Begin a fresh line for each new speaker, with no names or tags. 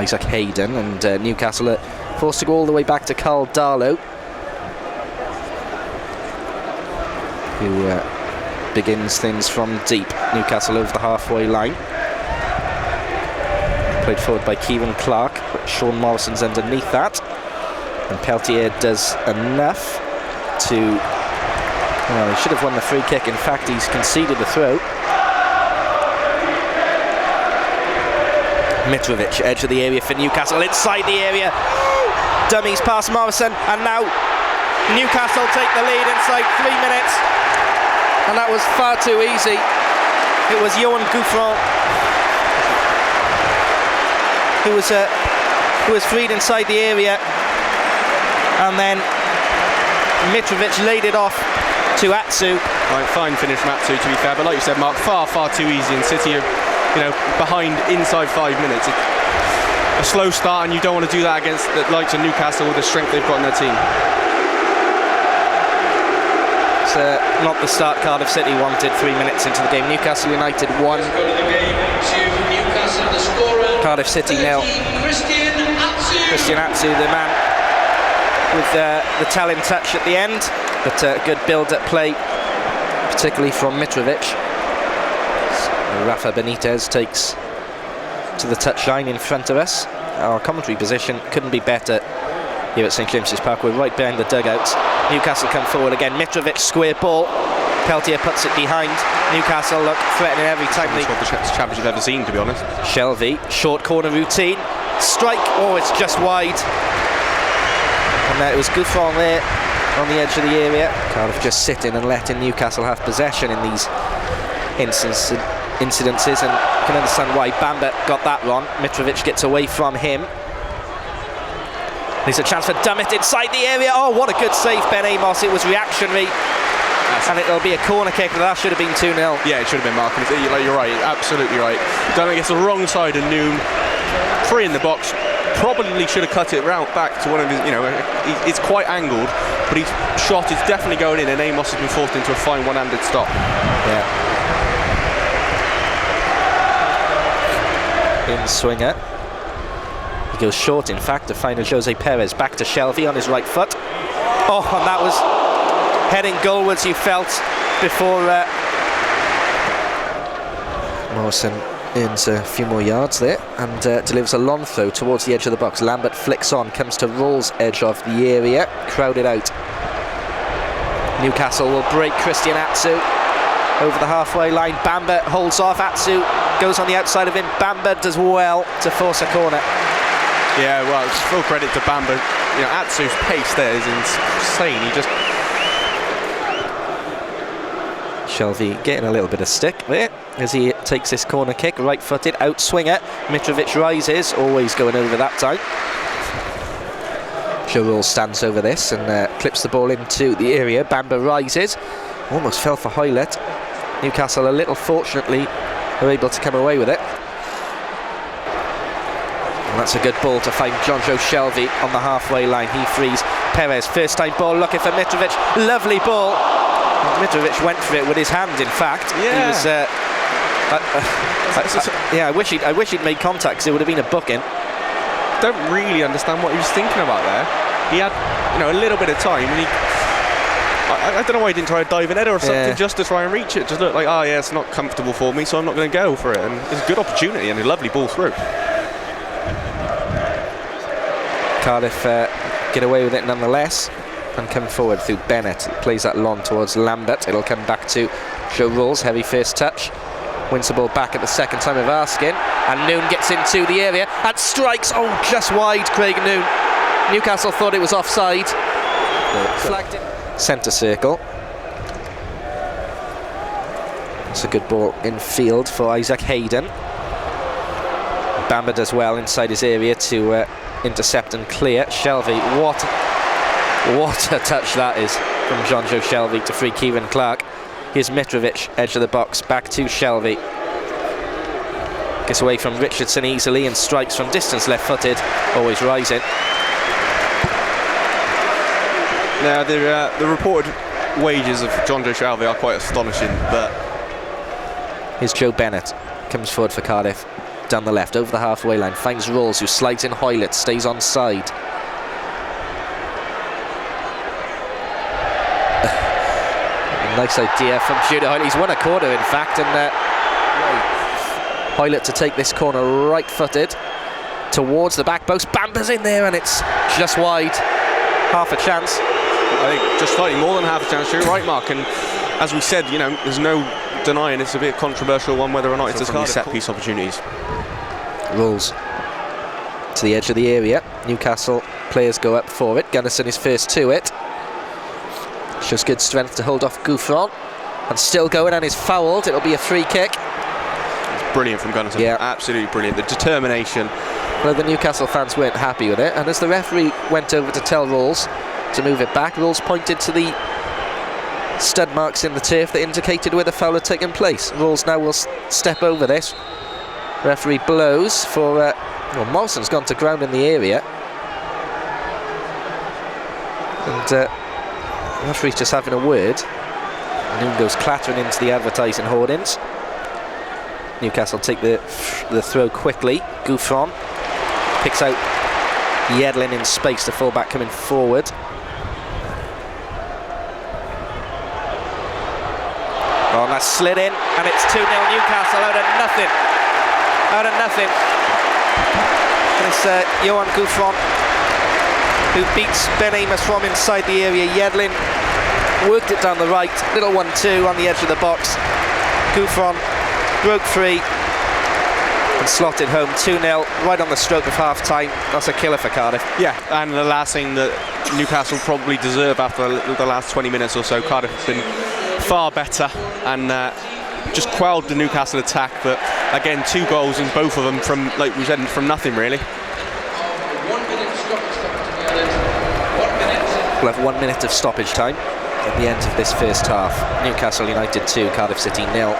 Isaac Hayden, and Newcastle are forced to go all the way back to Carl Darlow, who begins things from deep. Newcastle over the halfway line. Played forward by Kieran Clark, but Sean Morrison's underneath that. And Peltier does enough to... Well, he should have won the free kick. In fact, he's conceded the throw. Mitrovic, edge of the area for Newcastle, inside the area. Dummies past Morrison, and now Newcastle take the lead inside 3 minutes. And that was far too easy. It was Johan Gouffron who was freed inside the area, and then Mitrovic laid it off to Atsu.
Right, fine finish from Atsu, to be fair, but like you said, Mark, far too easy, and City are, behind inside 5 minutes. A slow start, and you don't want to do that against the likes of Newcastle with the strength they've got in their team.
It's not the start Cardiff City wanted 3 minutes into the game. Newcastle United 1. Cardiff City 0. Christian Atsu, the man with the telling touch at the end, but good build-up play, particularly from Mitrovic. Rafa Benitez takes to the touchline in front of us. Our commentary position couldn't be better here at St James's Park. We're right behind the dugouts. Newcastle come forward again. Mitrovic, square ball. Peltier puts it behind. Newcastle look threatening every time.
That's what the championship I've ever seen, to be honest.
Shelvey, short corner routine. Strike, oh, it's just wide. And it was Gouffron there on the edge of the area. Cardiff just sitting and letting Newcastle have possession in these incidences, and you can understand why Bamba got that wrong. Mitrovic gets away from him. There's a chance for Dummett inside the area. Oh, what a good save, Ben Amos. It was reactionary. And it'll be a corner kick, but that should have been 2-0.
Yeah, it should have been, Mark. You're right, absolutely right. Dummett gets the wrong side of Noon. Free in the box. Probably should have cut it round back to one of his, it's quite angled, but his shot is definitely going in, and Amos has been forced into a fine one-handed stop.
Yeah. In swinger. He goes short, in fact, to find Jose Perez. Back to Shelvey on his right foot. Oh, and that was heading goalwards, you felt, before Morrison earns a few more yards there and delivers a long throw towards the edge of the box. Lambert flicks on, comes to Rawls' edge of the area, crowded out. Newcastle will break Christian Atsu over the halfway line. Bamba holds off. Atsu goes on the outside of him. Bamba does well to force a corner.
Yeah, well, it's full credit to Bamba. Atsu's pace there is insane. He just...
Shelvey getting a little bit of stick there as he takes this corner kick, right-footed, out-swinger. Mitrovic rises, always going over that time. Joe Rawls stands over this and clips the ball into the area. Bamba rises, almost fell for Hoylett. Newcastle, a little fortunately, are able to come away with it. And that's a good ball to find Jonjo Shelvey on the halfway line. He frees Perez, first time ball looking for Mitrovic. Lovely ball. Mitrovic went for it with his hand, in fact.
Yeah.
He was, I wish he'd made contact, because it would have been a booking.
Don't really understand what he was thinking about there. He had, a little bit of time, and I don't know why he didn't try to dive in header or something just to try and reach it. Just look like, it's not comfortable for me, so I'm not going to go for it. And it's a good opportunity and a lovely ball through.
Cardiff get away with it nonetheless and come forward through Bennett. Plays that long towards Lambert. It'll come back to Joe Rawls. Heavy first touch. Wins the ball back at the second time of asking. And Noon gets into the area and strikes. Oh, just wide, Craig Noon. Newcastle thought it was offside. Flagged it. Centre circle. It's a good ball in field for Isaac Hayden. Bamba does well inside his area to intercept and clear. Shelvey, what a touch that is from Jonjo Shelvey to free Kieran Clark. Here's Mitrovic, edge of the box, back to Shelvey. Gets away from Richardson easily and strikes from distance, left-footed, always rising.
Now, the reported wages of Jonjo Shelvey are quite astonishing, but...
Here's Joe Bennett, comes forward for Cardiff. down the left, over the halfway line, finds Rolls, who slides in Hoylett, stays on side. Nice idea from Judah Hoylett. He's won a corner, in fact, and Hoylett to take this corner right-footed towards the back post. Bamba's in there, and it's just wide. Half a chance.
I think just slightly more than half a chance. You're right, Mark. And as we said, you know, there's no denying it's a bit controversial one whether or not it's a set-piece opportunities.
Rolls to the edge of the area. Newcastle players go up for it. Gunnison is first to it. Shows good strength to hold off Gouffron, and still going, and is fouled. It'll be a free kick.
It's brilliant from Gunnison.
Yeah,
absolutely brilliant. The determination.
Well, the Newcastle fans weren't happy with it, and as the referee went over to tell Rolls to move it back, Rolls pointed to the stud marks in the turf that indicated where the foul had taken place. Rolls now will step over this. Referee blows for well, Morrison's gone to ground in the area, and referee's just having a word. Noon goes clattering into the advertising hoardings. Newcastle take the throw quickly. Gouffron picks out Yedlin in space, the fullback coming forward. Oh, and that's slid in, and it's 2-0 Newcastle out of nothing. Out of nothing. It's Johan Gouffron who beats Ben Amos from inside the area. Yedlin worked it down the right, little 1-2 on the edge of the box. Gouffron broke free and slotted home. 2-0 right on the stroke of half-time. That's a killer for Cardiff.
Yeah, and the last thing that Newcastle probably deserve after the last 20 minutes or so. Cardiff have been far better and just quelled the Newcastle attack, but again, 2 goals, and both of them from, like we said, from nothing really.
We'll have 1 minute of stoppage time at the end of this first half. Newcastle United 2, Cardiff City 0.